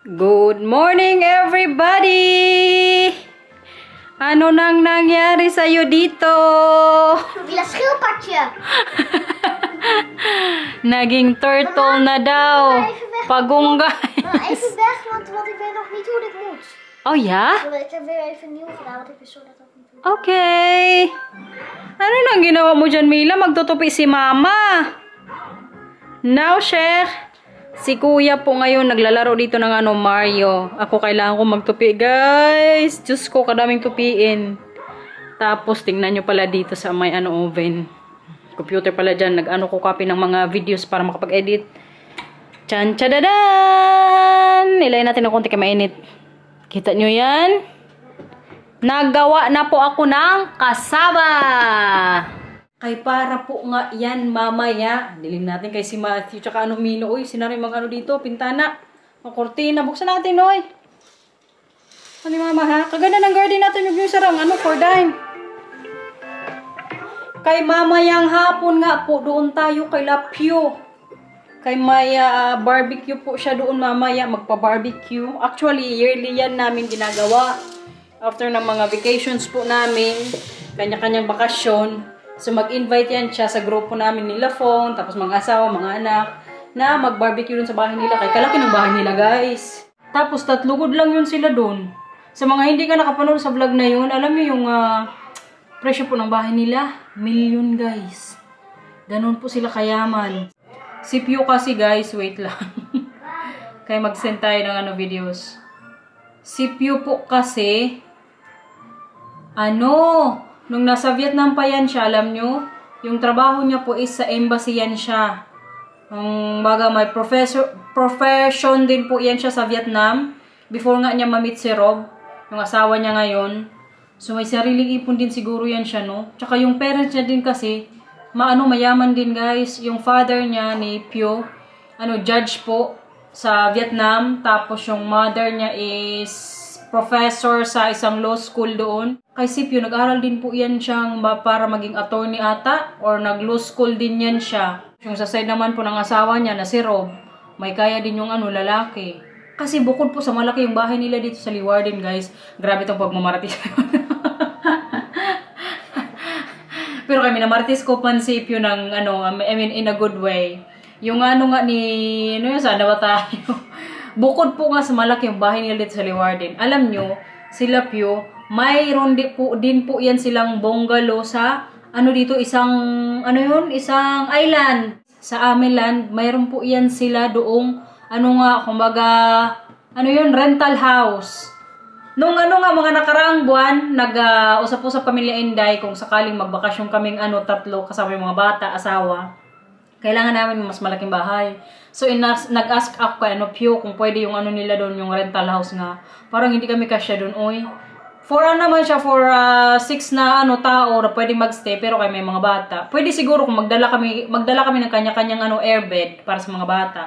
Good morning, everybody! Ano nang nangyari sa'yo dito? Schildpadje. Naging turtle na daw. Pagong guys. Even weg, want ik weet nog niet hoe dit moet. Oh ja? Ik heb weer even nieuw gedaan, want ik wist zo dat dat niet doet. Okay. Ano nang ginawa mo dyan, Mila? Magtutupi si Mama. Now, Sheikh. Si Kuya po ngayon naglalaro dito ng Mario. Ako kailangan ko magtupi, guys. Diyos ko, kadaming tupiin. Tapos, tingnan nyo pala dito sa may oven. Computer pala dyan. Ko copy ng mga videos para makapag-edit. Chan chadadan! Ilayin natin ng konti kay mainit. Kita nyo yan? Nagawa na po ako ng kasaba. Kay para po nga yan mamaya. Dilim natin kay si Matthew tsaka Milo. Uy, sinari mag dito, pintana. Ang kortina. Buksan natin, oy. Ano mama ha? Kaganda ng garden natin yung sarang for dime. Kay mamayang hapon nga po, doon tayo kay Lapio. Kay Maya, barbecue po siya doon mamaya, magpa-barbecue. Actually, yearly yan namin ginagawa. After ng mga vacations po namin, kanya-kanyang bakasyon. So, mag-invite yan siya sa grupo namin nila phone, tapos mga asawa, mga anak, na mag-barbecue dun sa bahay nila. Kaya kalaki ng bahay nila, guys. Tapos, tatlugod lang yun sila dun. Sa mga hindi ka nakapanood sa vlog na yun, alam niyo yung presyo po ng bahay nila? Million, guys. Ganun po sila kayaman. Si Pio kasi, guys, wait lang. Kaya mag-send tayo ng videos. Si Pio po kasi, nung nasa Vietnam pa yan siya, alam nyo, yung trabaho niya po is sa embassy yan siya. Baga may profession din po yan siya sa Vietnam. Before nga niya ma-meet si Rob, yung asawa niya ngayon. So may sariling ipon din siguro yan siya, no? Tsaka yung parents niya din kasi, mayaman din, guys. Yung father niya ni Pio, judge po sa Vietnam. Tapos yung mother niya is professor sa isang law school doon. Kay si Pio, nag-aral din po yan siyang para maging attorney ata or nag-law school din yan siya. Yung sa side naman po ng asawa niya na si Rob, may kaya din yung lalaki. Kasi bukod po sa malaki yung bahay nila dito sa Leeuwarden, guys. Grabe itong pagmamaratis. Pero kami namaritis ko pan si Pio ng I mean in a good way. Yung nga ni sana ba tayo? Bukod po nga sa malaki yung bahay nila dito sa Leeuwarden. Alam nyo, sila Pio, mayroon din po yan silang bungalow sa isang island sa Ameland. Mayroon po yan sila doong rental house. Nung mga nakaraang buwan, nag-usap-usap kami ni Inday kung sakaling magbakasyon kaming tatlo kasama yung mga bata, asawa. Kailangan namin mas malaking bahay. So, nag-ask ako kay Pio kung pwede yung nila doon, yung rental house nga. Parang hindi kami kasya doon, oy. For naman siya, for 6 na tao na pwede magstay, pero kay may mga bata. Pwede siguro kung magdala kami ng kanya-kanyang airbed para sa mga bata.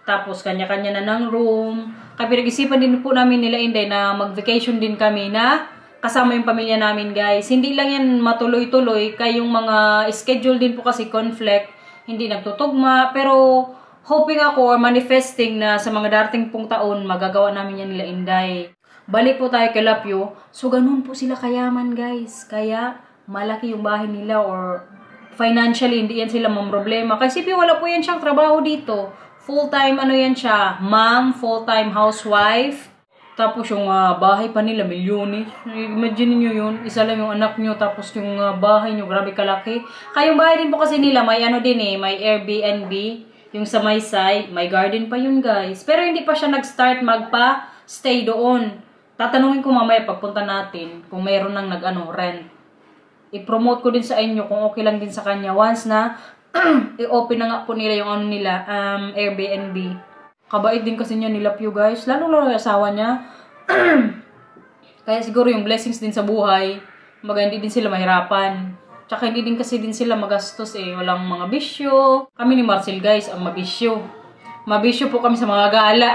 Tapos, kanya-kanya na ng room. Kaya pinag-isipan din po namin nila Inday na mag-vacation din kami na kasama yung pamilya namin, guys. Hindi lang yan matuloy-tuloy, kaya yung mga schedule din po kasi conflict, hindi nagtutugma. Pero, hoping ako or manifesting na sa mga darating pong taon, magagawa namin yan nila Inday. Balik po tayo kay Lapio. So, ganun po sila kayaman, guys. Kaya, malaki yung bahay nila or financially, hindi yan sila mamroblema. Kasi Pio, wala po yan siyang trabaho dito. Full-time, yan siya, ma'am, full-time housewife. Tapos yung bahay pa nila, milyones. Imagine niyo yun, isa lang yung anak nyo, tapos yung bahay nyo, grabe kalaki. Kaya yung bahay din po kasi nila, may may Airbnb. Yung sa may side, may garden pa yun, guys. Pero hindi pa siya nag-start magpa-stay doon. Tatanungin ko mamaya pagpunta natin kung mayroon nang rent. I-promote ko din sa inyo kung okay lang din sa kanya. Once na i-open na nga po nila yung Airbnb. Kabait din kasi niya nila Pio, guys. Lalo yung asawa niya. Kaya siguro yung blessings din sa buhay. Hindi din sila mahirapan. Tsaka hindi din kasi sila magastos Walang mga bisyo. Kami ni Marcel, guys, ang mabisyo. Mabisyo po kami sa mga gala.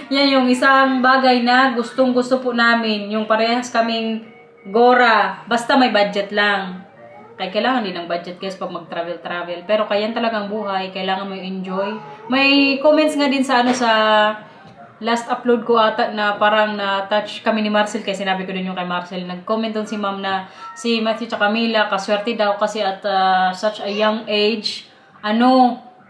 Yan yung isang bagay na gustong-gusto po namin. Yung parehas kaming gora. Basta may budget lang. Kaya kailangan din ng budget, guys, pag mag-travel. Pero kaya talagang buhay. Kailangan mo i-enjoy. May comments nga din sa last upload ko ata na parang na-touch kami ni Marcel, kasi sinabi ko din yung kay Marcel. Nag-comment doon si ma'am na si Matthew tsaka Camila, kaswerte daw kasi at such a young age,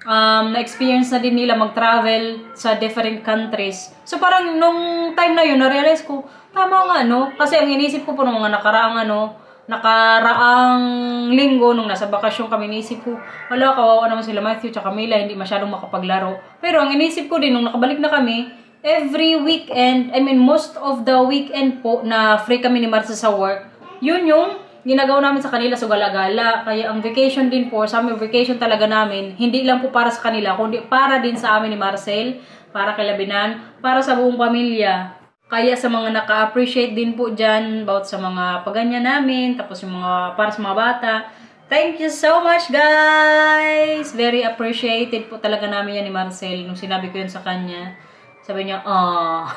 na-experience na din nila mag-travel sa different countries. So parang nung time na yun, na-realize ko, tama nga kasi ang inisip ko po nung mga nakaraang linggo nung nasa bakasyon kami, inisip ko, wala, kawawa naman sila Matthew tsaka Camila, hindi masyadong makapaglaro. Pero ang inisip ko din nung nakabalik na kami, every weekend, most of the weekend po na free kami ni Marcel sa work, yun yung ginagawa namin sa kanila, so gala-gala. Kaya ang vacation din po, summer vacation talaga namin, hindi lang po para sa kanila, kundi para din sa amin ni Marcel, para kay Labinan, para sa buong pamilya. Kaya sa mga naka-appreciate din po dyan about sa mga paganya namin, tapos yung mga para sa mga bata, thank you so much guys! Very appreciated po talaga namin yan ni Marcel. Nung sinabi ko yun sa kanya, sabi niya, aww.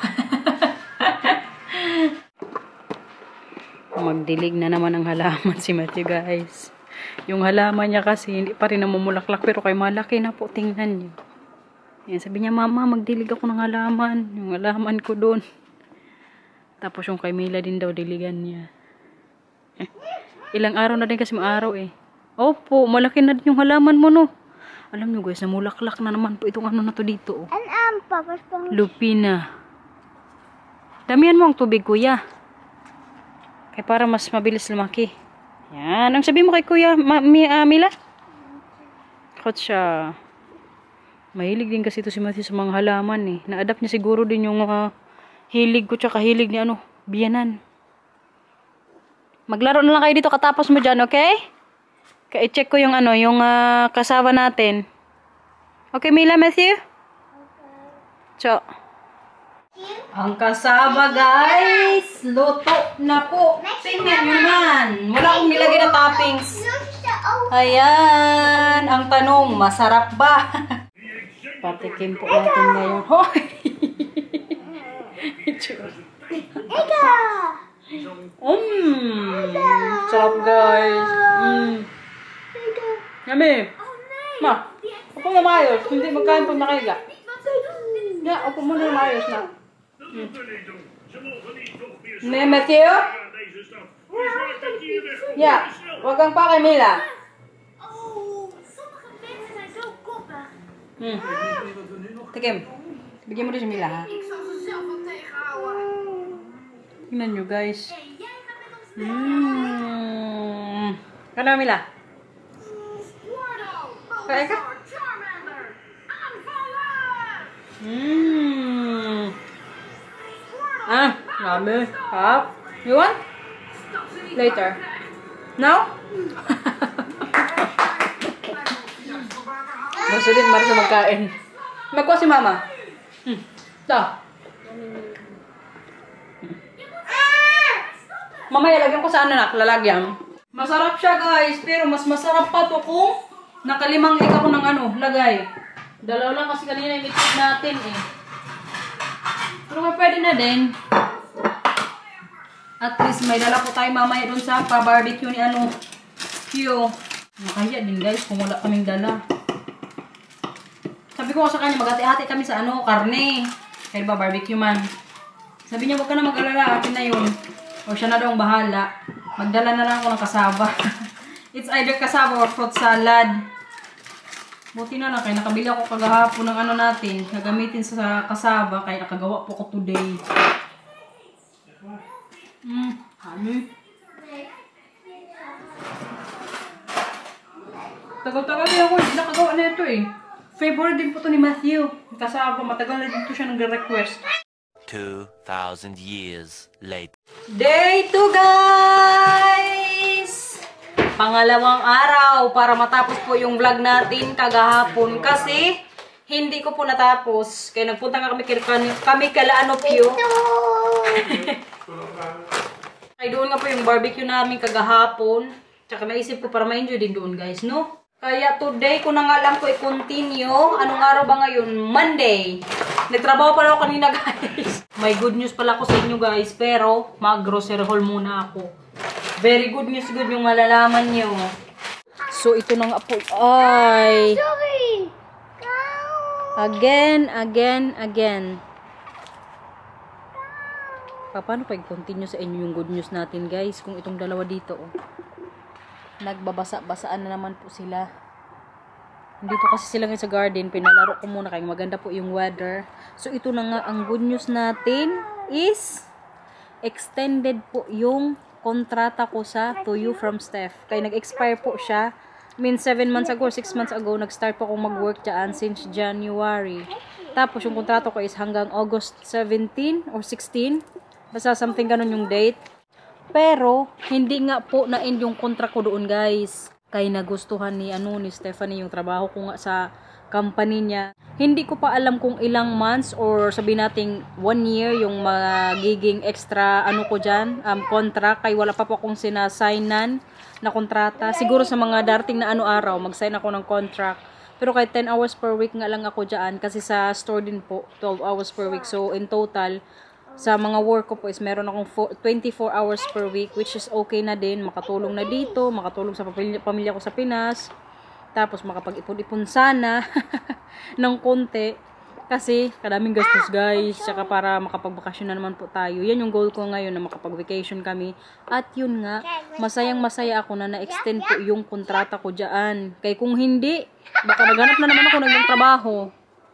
Magdilig na naman ang halaman si Matthew guys. Yung halaman niya kasi hindi pa rin namumulaklak, pero kay malaki na po, tingnan niyo. Yan, sabi niya, mama, magdilig ako ng halaman. Yung halaman ko doon. Tapos yung kay Mila din daw, diligan niya. Ilang araw na din kasi araw Opo, malaki na din yung halaman mo, no. Alam niyo guys, namulaklak na naman po itong na to dito. Lupina. Damihan mo ang tubig, kuya. Kaya para mas mabilis lumaki. Yan. Ang sabi mo kay kuya, Mila? Siya. Mahilig din kasi ito si Matthew sa mga halaman Na-adapt niya siguro din yung hilig ko tsaka hilig ni biyanan. Maglaro na lang kayo dito katapos mo dyan, okay? Kaya i-check ko yung yung kasama natin. Okay, Mila, Matthew? So, ang kasaba, guys, luto na po. Tingnan nyo naman. Wala akong nilagay na toppings. Ayan. Ang tanong, masarap ba? Patikim po natin ngayon. Hoy! Sarap, guys. Yummy. Ma, upo na maayos. Hindi magkain pag nakahiga. Yeah, upo mo na maayos na. Matthew? Yeah, wag kang pa kay Mila. Tikim. Bigyan mo rin si Mila, ha? Tingnan nyo, guys. Kano, Mila? Kaya ka? Yummy. Hop. You want? Later. Now? Gusto din Marcel magkain. Magkuha si mama. Ito. Mamaya lagyan ko sa lalagyan. Masarap siya, guys. Pero mas masarap pa to kung nakalimang ika ko ng lagay. Dalaw lang kasi kanina yung itik natin Pero pwede na din. At least may dala po tayo mamaya dun sa pa-barbecue ni Q. Nakaya din, guys, kung wala kaming dala. Sabi ko sa kanya, maghati-hati kami sa karne. Kaya ba, barbecue man. Sabi niya, wag ka na mag-alala, akin na yun. O siya na daw ang bahala. Magdala na lang ako ng kasaba. It's either kasaba or fruit salad. Buti na lang, kaya nakabili ako kagahapon ng natin. Nagamitin sa kasaba, kaya nakagawa po ko today. Tagal-tagal din ako, hindi nakagawa na ito Favorite din po ito ni Matthew. Kasaba, matagal na dito siya nag-request. 2,000 years later. Day 2, guys! Pangalawang araw para matapos po yung vlog natin kagahapon kasi hindi ko po natapos. Kaya nagpunta kami kala Q. Ay doon nga po yung barbecue namin kagahapon. Tsaka naisip ko para ma-enjoy din doon, guys, no? Kaya today ko na nga lang po i-continue. Anong araw ba ngayon? Monday. Nagtrabaho pala ako kanina, guys. May good news pala ako sa inyo, guys. Pero mag-grocery haul muna ako. Very good news, good yung malalaman nyo. So, ito na nga po. Ay. Again. Paano pa i-continue sa inyo yung good news natin, guys? Kung itong dalawa dito, oh. Nagbabasa-basaan na naman po sila. Dito kasi sila ngayon sa garden. Pinalaro ko muna kaya maganda po yung weather. So, ito na nga ang good news natin is extended po yung kontrata ko sa To You from Steph. Kaya nag-expire po siya. I mean, 7 months ago, 6 months ago, nag-start po akong mag-work dyan since January. Tapos, yung kontrato ko is hanggang August 17 or 16. Basta something ganun yung date. Pero, hindi nga po na-end yung contract ko doon, guys. Kaya nagustuhan ni Stephanie yung trabaho ko nga sa company niya. Hindi ko pa alam kung ilang months or sabi nating 1 year yung magiging extra ko dyan, contract. Kaya wala pa po akong sinasignan na kontrata. Siguro sa mga darating na araw, mag-sign ako ng contract. Pero kahit 10 hours per week nga lang ako dyan kasi sa store din po, 12 hours per week. So in total, sa mga work ko po is meron akong 24 hours per week, which is okay na din. Makatulong na dito, makatulong sa pamilya ko sa Pinas. Tapos makapag-ipon-ipon sana ng konti. Kasi kadaming gastos, guys. Tsaka para makapagbakasyon na naman po tayo. Yan yung goal ko ngayon, na makapag-vacation kami. At yun nga, masayang-masaya ako na na-extend po yung kontrata ko dyan. Kaya kung hindi, baka naghanap na naman ako ng trabaho.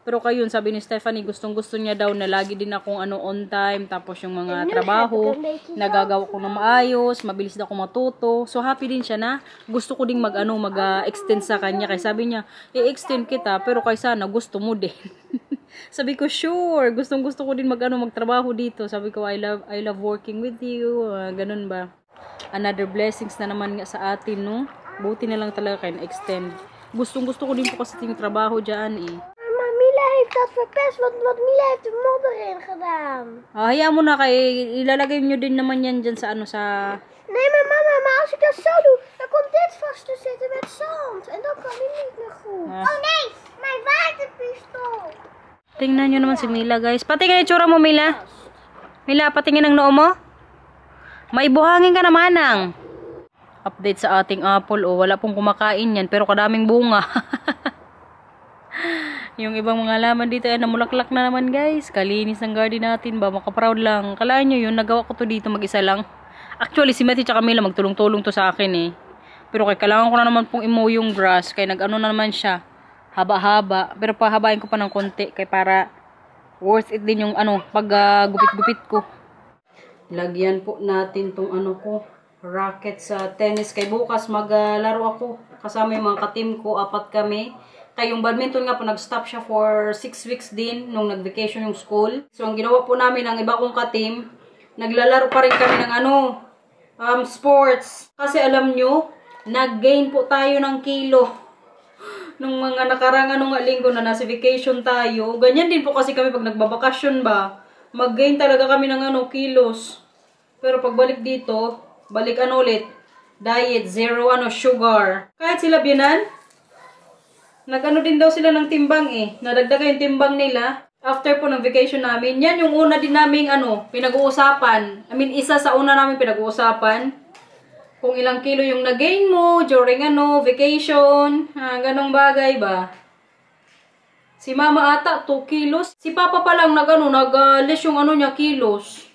Pero kayo, sabi ni Stephanie, gustong-gusto niya daw na lagi din akong on time. Tapos yung mga trabaho, nagagawa ko na maayos, mabilis na ako matuto. So happy din siya na gusto ko ding mag-extend sa kanya. Kaya sabi niya, i-extend kita, pero kaya sana gusto mo din. Sabi ko, sure, gustong-gusto ko din magtrabaho dito. Sabi ko, I love working with you. Ganun ba? Another blessings na naman nga sa atin, no? Buti na lang talaga kayo na-extend. Gustong-gusto ko din po kasi yung trabaho dyan, eh. Mila heeft dat verpest, want Mila heeft de modder in gedaan. Hayaan mo na, ilalagay nyo din naman yan dyan sa sa... Nee, maar mama, maar als ik dat zo doe, dan komt dit vast te zitten met zand. En dan kan hij niet meer goed. Oh nee, mijn waterpistool. Tingnan nyo naman si Mila, guys. Patingin yung tsura mo, Mila. Mila, patingin ang noo mo. May buhangin ka naman ang. Update sa ating apple. Oh, wala pong kumakain yan, pero kadaming bunga. Yung ibang mga laman dito ay namulaklak na naman, guys. Kalinis ng garden natin ba? Makaproud lang. Kalaan nyo yun, nagawa ko to dito mag-isa lang. Actually, si Matthew tsaka Mila magtulong-tulong to sa akin, eh. Pero kailangan ko na naman pong i-mow yung grass. Kaya na naman siya. Haba-haba. Pero pahabain ko pa ng konti. Kaya para worth it din yung pag gupit-gupit ko. Lagyan po natin tong racket sa tennis. Kaya bukas maglaro ako. Kasama yung mga ka-team ko. 4 kami. Kaya yung badminton nga po, nag-stop siya for 6 weeks din nung nag-vacation yung school. So, ang ginawa po namin ng iba kong ka-team, naglalaro pa rin kami ng sports. Kasi alam nyo, nag-gain po tayo ng kilo. Nung mga nakarangan nung linggo na nasa vacation tayo. Ganyan din po kasi kami pag nagbabakasyon ba. Mag-gain talaga kami ng kilos. Pero pagbalik dito, balik ulit. Diet, zero sugar. Kahit sila biyanan, din daw sila ng timbang eh. Nadagdagan yung timbang nila. After po ng vacation namin. Yan yung una din naming pinag-uusapan. I mean, isa sa una namin pinag-uusapan. Kung ilang kilo yung nag-gain mo during vacation. Ganong bagay ba? Si mama ata 2 kilos. Si papa pa lang nag-less yung niya kilos.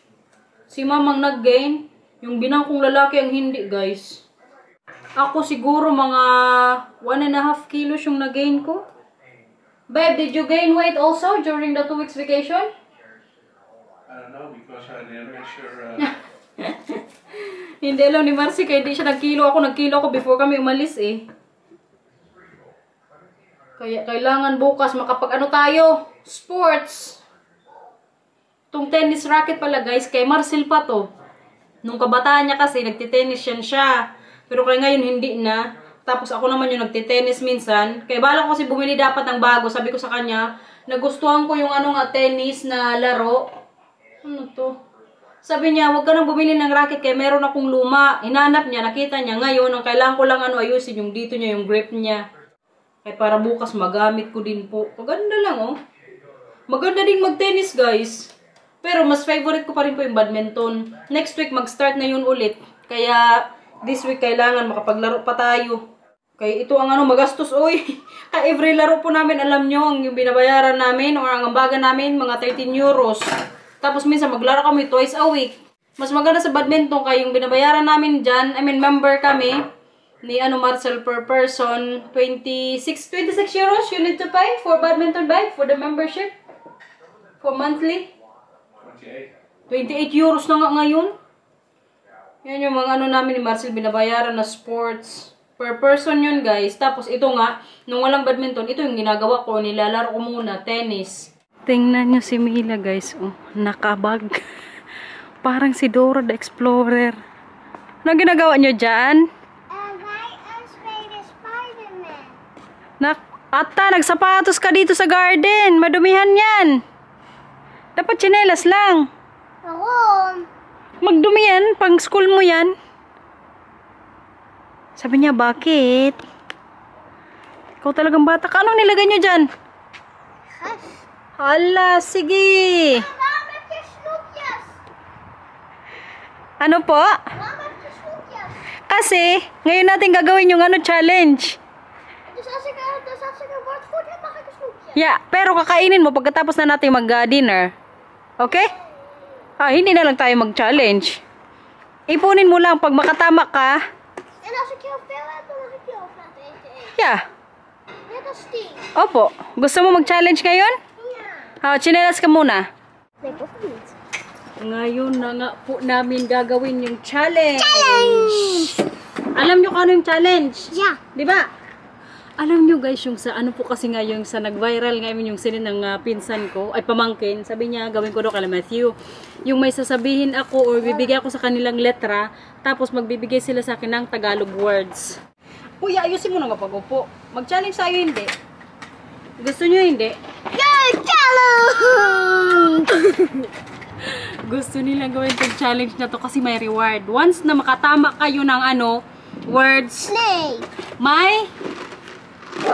Si mamang nag-gain. Yung binang kong lalaki ang hindi, guys. Ako siguro mga 1.5 kilos yung nag-gain ko. Babe, did you gain weight also during the 2 weeks vacation? I don't know because I never sure. Hindi alam ni Marcy kaya di siya nagkilo ako before kami umalis eh. Kaya kailangan bukas makapag tayo? Sports. Itong tennis racket pala, guys, kay Marcel pa to. Nung kabataan niya kasi nagtitennis siya. Pero kaya ngayon hindi na. Tapos ako naman yung nagtitennis minsan. Kaya bala ko kasi bumili dapat ng bago. Sabi ko sa kanya, nagustuhan ko yung tennis na laro. Ano to? Sabi niya, wag ka nang bumili ng racket kaya meron akong luma. Hinanap niya, nakita niya ngayon. Ang kailangan ko lang ayusin yung dito niya, yung grip niya. Kaya para bukas magamit ko din po. Maganda lang oh. Maganda din mag-tennis, guys. Pero mas favorite ko pa rin po yung badminton. Next week mag-start na yun ulit. Kaya this week kailangan makapaglaro pa tayo. Kaya ito ang magastos, oy. Kaya every laro po namin, alam nyo, ang yung binabayaran namin, or ang ambaga namin, mga 13 euros. Tapos minsan maglaro kami twice a week. Mas maganda sa badminton kaya yung binabayaran namin dyan, member kami ni Marcel per person, 26 euros you need to pay for badminton bag for the membership. For monthly. 28 euros na nga ngayon. Yan yung mga namin ni Marcel binabayaran na sports. Per person yun guys. Tapos ito nga, nung walang badminton, ito yung ginagawa ko. Nilalaro ko muna, tennis. Tingnan nyo si Mila guys. Oh, nakabag. Parang si Dora the Explorer. Ano ginagawa nyo dyan? Ata, nagsapatos ka dito sa garden. Madumihan yan. Dapat tsinelas lang. Ako. Magdumi yan. Pang school mo yan. Sabi niya, bakit? Ikaw talagang bata ka. Anong nilagay nyo dyan? Hala, sige. Ano po? Kasi, ngayon natin gagawin yung challenge. Yeah, pero kakainin mo pagkatapos na natin mag-dinner. Okay? Hindi na lang tayo mag-challenge. Ipunin mo lang pag makatama ka. En als ik heel veel heb, dan mag ik heel veel eten. Yeah. Net als die. Opo. Gusto mo mag-challenge ngayon? Ja. Chinelas ka muna. Nee, of niet? Ngayon na nga po namin gagawin yung challenge. Alam nyo kung ano yung challenge? Ja. Di ba? Alam nyo guys, yung sa po kasi nga yung sa nag-viral ngayon yung sinin ng pinsan ko, ay pamangkin, sabi niya gawin ko daw kala Matthew. Yung may sasabihin ako or bibigay ako sa kanilang letra, tapos magbibigay sila sa akin ng Tagalog words. Kuya, ayusin mo na nga pag-upo. Mag-challenge tayo hindi. Gusto nyo hindi? Gusto nilang gawin itong challenge na to kasi may reward. Once na makatama kayo ng words, Nee. may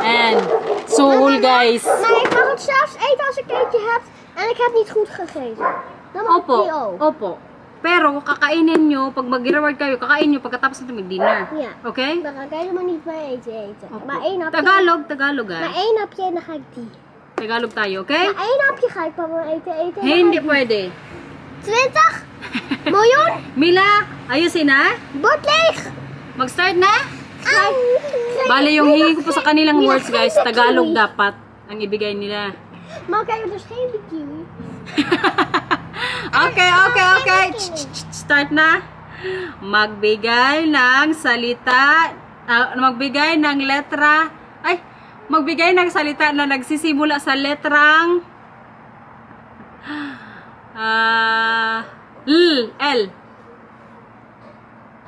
and soul guys. Maar ik mag het zelfs eten als ik eentje heb en ik heb niet goed gegeten. Dan mag Opo, ik die ook. opo. Pero kakainin nyo, pag mag-reward kayo, kakainin nyo pagkatapos natin mag-dinner. Ja. Okay? Dan ga ik helemaal niet meer eten. Opo. Maar één hapje. Tagalog Maar ah. één hapje en dan ga ik die. Tagalog tayo, okay? Maar één hapje ga ik pas wel eten. En dan Hindi ga ik pwede. 20 miljoen? Mila, ayusin na? Bord leeg. Mag-start na? Au. Bale, yung hingi ko po sa kanilang Mila, words guys, geen Tagalog bikini. dapat ang ibigay nila. Maar kijk, dus geen bikini. Okay. Start na. Magbigay ng salita, magbigay ng letra, magbigay ng salita na nagsisimula sa letrang L.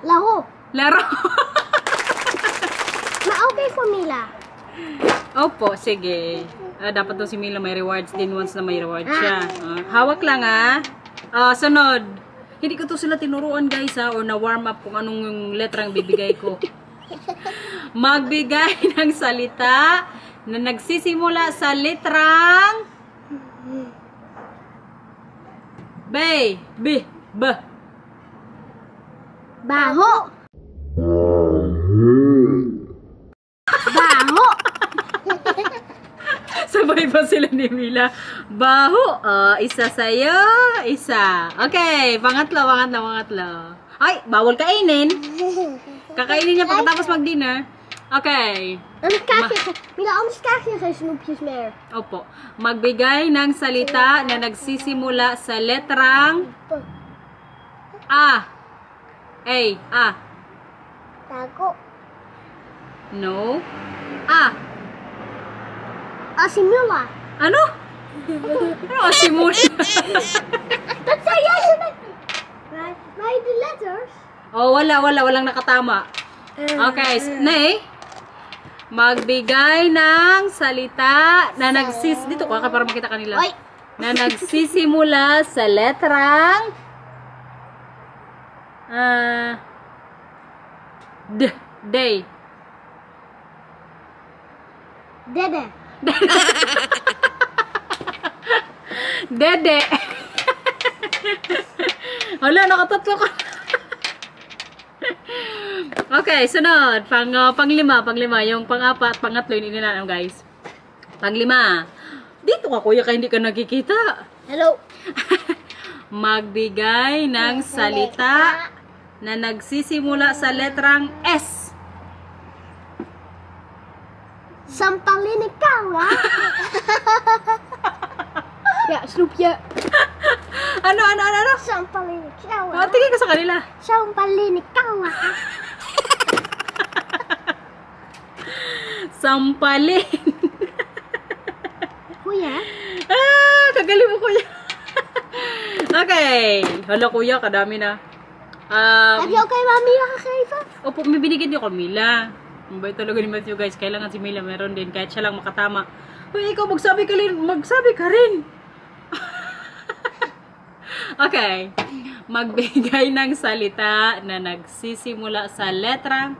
Laro. Laro. Maar oké voor Mila. Opo, sige. Dapat daw si Mila may rewards din once na may reward siya. Hawak lang sunod. Hindi ko to sila tinuruan guys or na-warm up kung anong yung letrang bibigay ko. Magbigay ng salita na nagsisimula sa letrang B. Baho. Baho. Sabay pa sila ni Mila. Baho. Isa sa'yo. Isa. Okay. Pangatlo. Ay, bawal kainin. Kakainin niya pagkatapos mag-dinner. Okay. Mila, anders krijg je geen snoepjes meer. Opo. Magbigay ng salita na nagsisimula sa letrang A. A. Taco. No. A. Asimula. Ano? Ano asimula? Dat zei jij zo net. Maar de letters. Oh, walang nakatama. Okay, Nay. Magbigay ng salita na dito ka para makita kanila. Oy. Na nagsisimula sa letrang Day. Dede. Dede. Hala, nakatatlo ka. Okay, sunod. Panglima. Yung pang-apat, pangatlo, yun inilanam, guys. Panglima. Dito ka, kuya, kaya hindi ka nakikita. Hello. Magbigay ng salita na nagsisimula sa letrang S. Sampalin ikaw, ha? Ya, Snoop, ya. Ano? Sampalin ikaw, ha? Tingin ka sa kanila. Sampalin ikaw, ha? Sampalin. Kuya? Kagaling mo, kuya. Okay. Hala, kuya, kadami na. Have you okay, Mami, nakakiva? Opo, may binigyan niyo Mila. Mabait talaga ni Matthew, guys. Kailangan si Mila meron din. Kahit siya lang makatama. Uy, ikaw, magsabi ka rin. Okay. Magbigay ng salita na nagsisimula sa letra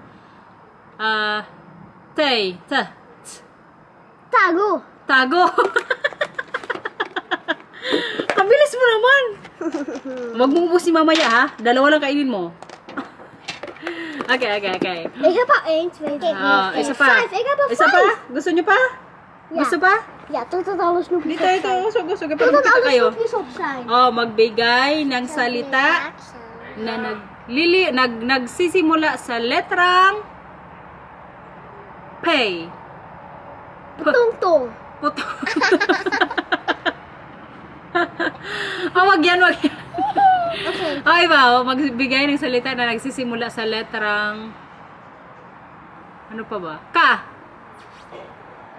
Tago. Tago. Kabilis mo naman. Wag mo ubusin mamaya, ha? Dalawa lang kainin mo. Okay. Ik heb al 1, 2, 3, 4, Isa 5. pa. Ik heb al 5. Isa pa? Gusto niyo pa? Ja. Gusto pa? Ja, totdat alle snoepjes Dito, op ito. zijn. Gusto. Totdat alle kayo. snoepjes op zijn. Magbigay ng salita na nagsisimula sa letrang P. Tong-tong. Wag yan. Okay. Okay ba? Magbigay ng salita na nagsisimula sa letrang ano pa ba?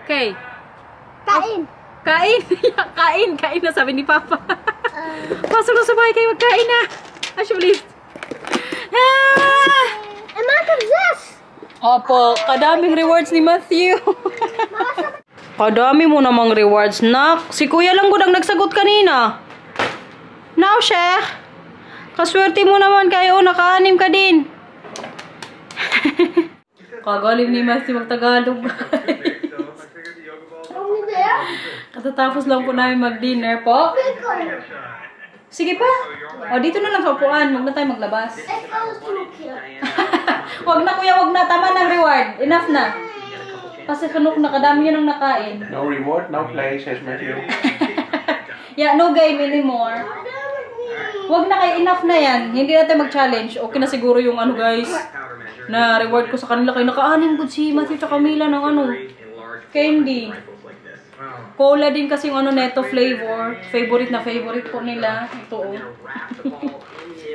K. Kain. Kain na sabi ni Papa. Pasok na sa bahay kayo, magkain na. Actually. En maak er 6. Opo, kadaming rewards ni Matthew. Kadami mo namang rewards, nak. Si Kuya lang gudang nagsagot kanina. Now, Sheikh. Kaswerte mo naman kayo, naka-anim ka din. Kagaling ni Matthew mag-Tagalog. Katatapos lang po namin mag-dinner po. Sige pa. Dito na lang sa upuan. Huwag na tayo maglabas. Ik wil een snoepje. Wag na, kuya. Wag na. Tama ng reward. Enough na. Kasi kanok nakadami yun ang nakain. No reward, no play, says Matthew. Yeah, no game anymore. Wag na kayo. Enough na yan. Hindi natin mag-challenge. Okay na siguro yung ano, guys. Na reward ko sa kanila. Kayo naka-anim good si Matthew at Camila ng ano. Candy. Cola din kasi yung ano neto flavor. Favorite na favorite po nila. Ito oh.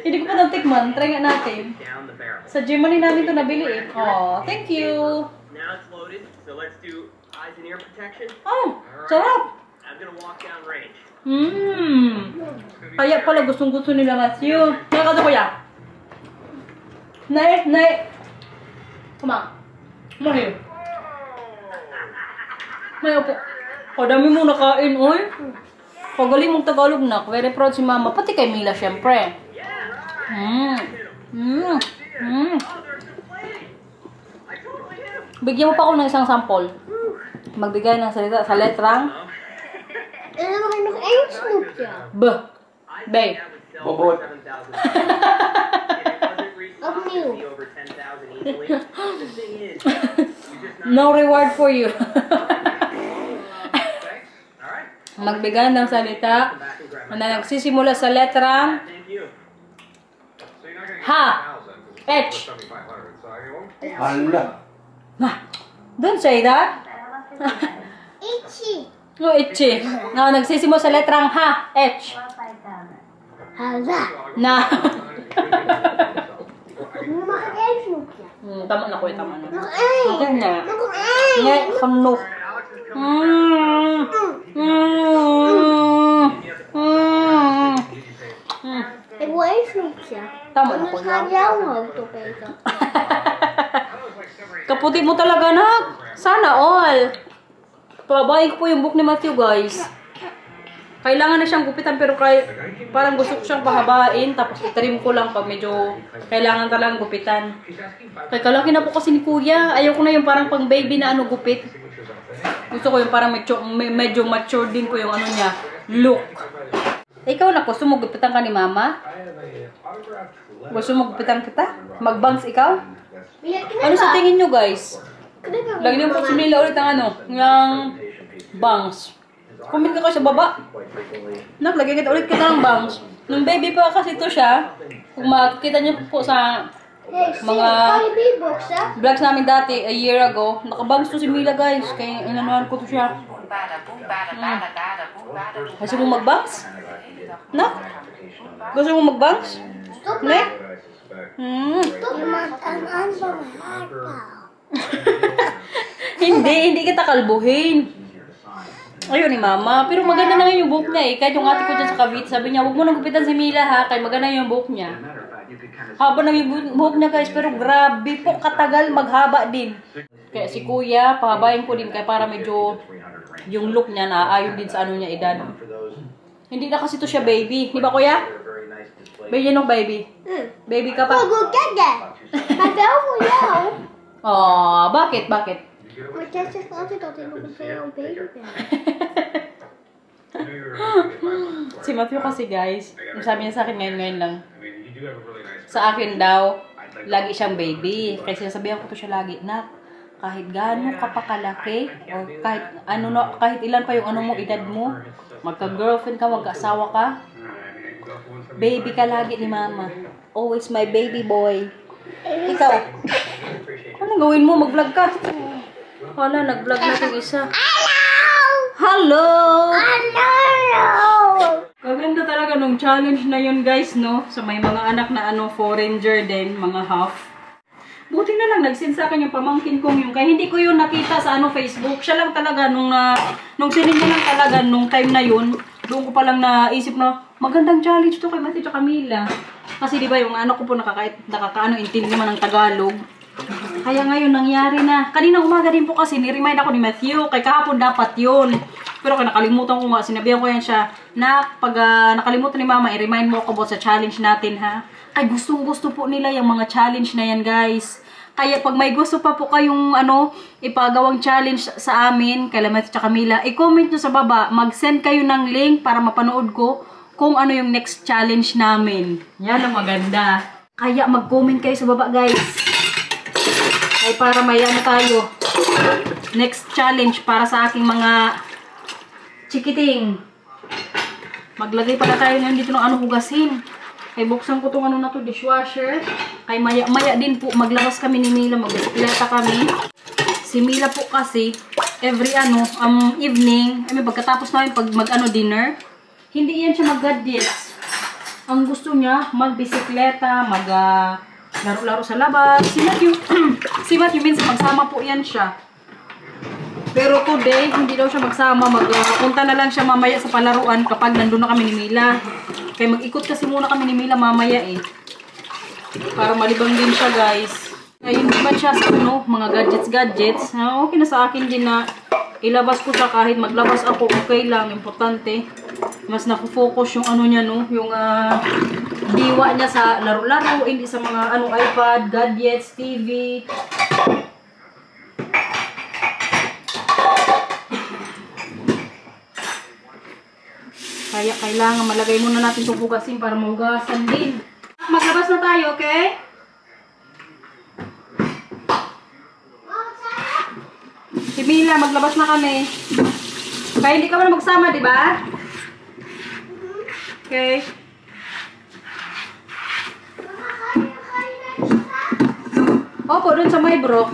Hindi ko pa natikman. Try nga natin. Sa Germany namin ito nabili eh. Oh, thank you. Now it's loaded, so let's do eyes and ear protection. Oh, sarap. I'm gonna walk down range. Kaya pala gustong-gusto nila Matthew. Nakakado ko ya. Nay. Come on. Come on here. Nay, opo. Kadami mong nakain, oy. Pagaling mong Tagalog, nak. Very proud si Mama. Pati kay Mila, syempre. Bigyan mo pa ako ng isang sample. Magbigay ng salita sa letrang En dan heb ik nog 1 snoepje. B. B. Bobot. Opnieuw. No reward for you. Magbigay ng salita na nagsisimula sa letrang H. H. Hala. Don't say that. Itchy. No, itchy. No, nagsisimula sa letrang H. H. Hala. Na. Nu mag ik 1 snoepje. Tama na ko, tama na. Nog 1. Yan na. Nog 1. Ngay, kanok. Ik wil 1 snoepje. Tama na ko Anders gaat jouw hoofd opeten. Kaputi mo talaga, nak. Sana all. Pababayin ko po yung book ni Matthew, guys. Kailangan na siyang gupitan, pero parang gusto ko siyang pahabain. Tapos itrim ko lang pag medyo kailangan talagang gupitan. Kaya kalaki na po kasi ni Kuya. Ayaw ko na yung parang pang baby na ano gupit. Gusto ko yung parang medyo mature din po yung ano niya. Look. Ikaw na, gusto mo gupitan ka ni Mama? Gusto mo gupitan kita? Magbangs ikaw? Ano sa tingin nyo, guys? Lagyan mo po si Mila ulit ang ano, yung bangs. Comment ka kayo sa baba. Nak, lagyan kita ulit kita ng bangs. Nung baby pa kasi to siya, kung makikita niyo po sa Hey, see, mga kan je beatbox, hè? vlogs namin dati, a year ago, nakabangs to si Mila guys, kaya inanuhan ko to siya. Gusto mo magbangs? Na? Gusto mo magbangs? Stop Ne? maar. Stop. Je maakt een aan van mijn haar Hindi kita kalbuhin. Ayun ni Mama, pero maganda na yung buhok niya eh. Kahit yung ate ko dyan sa Cavite, sabi niya, huwag mo nang gupitan si Mila ha, kaya maganda yung buhok niya. Haba na yung buhok niya guys, pero grabe po katagal maghaba din. Kaya si Kuya, pahabayin ko din kaya para medyo yung look niya naaayon din sa ano niya edad. Hindi na kasi to siya baby. Di ba Kuya? Baby no baby? Baby ka pa? Oh, goed kijken. Maar wel voor jou. Oh, bakit? Bakit? Maar jij zegt altijd dat ik nog een veel baby ben. Si Matthew kasi guys, yung sabi niya sa akin ngayon lang. Sa akin daw, lagi siyang baby. Kasi sinasabihan ko to siya lagi na kahit gaano ka pa kalaki o kahit ano no, kahit ilan pa yung ano mo edad mo, magka-girlfriend ka, magka-asawa ka, baby ka lagi ni Mama. Always my baby boy. Ikaw, ano gawin mo? Mag-vlog ka. Wala, nag-vlog na itong isa. Hello! Maganda talaga nung challenge na yun guys, no? So may mga anak na ano, foreigner din, mga half. Buti na lang, nag-send sa akin yung pamangkin kong yung, kaya hindi ko yun nakita sa ano, Facebook. Siya lang talaga, nung sinend niya lang talaga, nung time na yun, doon ko palang naisip na, magandang challenge to kay Matthew at Camila. Kasi di ba yung ano ko po intindi naman ng Tagalog. Kaya ngayon nangyari na. Kanina umaga din po kasi ni-remind ako ni Matthew. Kay kahapon dapat yun. Pero kaya nakalimutan ko nga. Sinabihan ko yan siya na pag nakalimutan ni Mama, i-remind mo ako about sa challenge natin ha. Ay gustong gusto po nila yung mga challenge na yan guys. Kaya pag may gusto pa po kayong ano, ipagawang challenge sa amin, kay Matthew at Camila, i-comment nyo sa baba. Mag-send kayo ng link para mapanood ko kung ano yung next challenge namin. Yan ang maganda. Kaya mag-comment kayo sa baba guys. Ay para may ano tayo. Next challenge para sa aking mga chikiting. Maglagay pala tayo ngayon dito ng ano hugasin. Ay buksan ko tong ano na to, dishwasher. Ay maya din po maglabas kami ni Mila, magbisikleta kami. Si Mila po kasi every evening, ay pagkatapos namin pag mag dinner, hindi yan siya mag-gadgets. Ang gusto niya magbisikleta, laro-laro sa labas. Si Matthew minsan magsama po yan siya. Pero today, hindi daw siya magsama. Punta na lang siya mamaya sa palaruan kapag nandun na kami ni Mila. Kaya mag-ikot kasi muna kami ni Mila mamaya eh. Para malibang din siya guys. Ayun ba siya sa mga gadgets. Okay na sa akin din na ilabas ko siya kahit maglabas ako. Okay lang, importante. Mas nafo-focus yung ano niya yung diwa niya sa laro-laro, hindi sa mga iPad, gadgets, TV. Kaya kailangan malagay muna natin itong hugasin para mahugasan din. Maglabas na tayo, okay? Si Mila, maglabas na kami. Kaya hindi ka man magsama, di ba? Okay. Opo, dun sa may bro.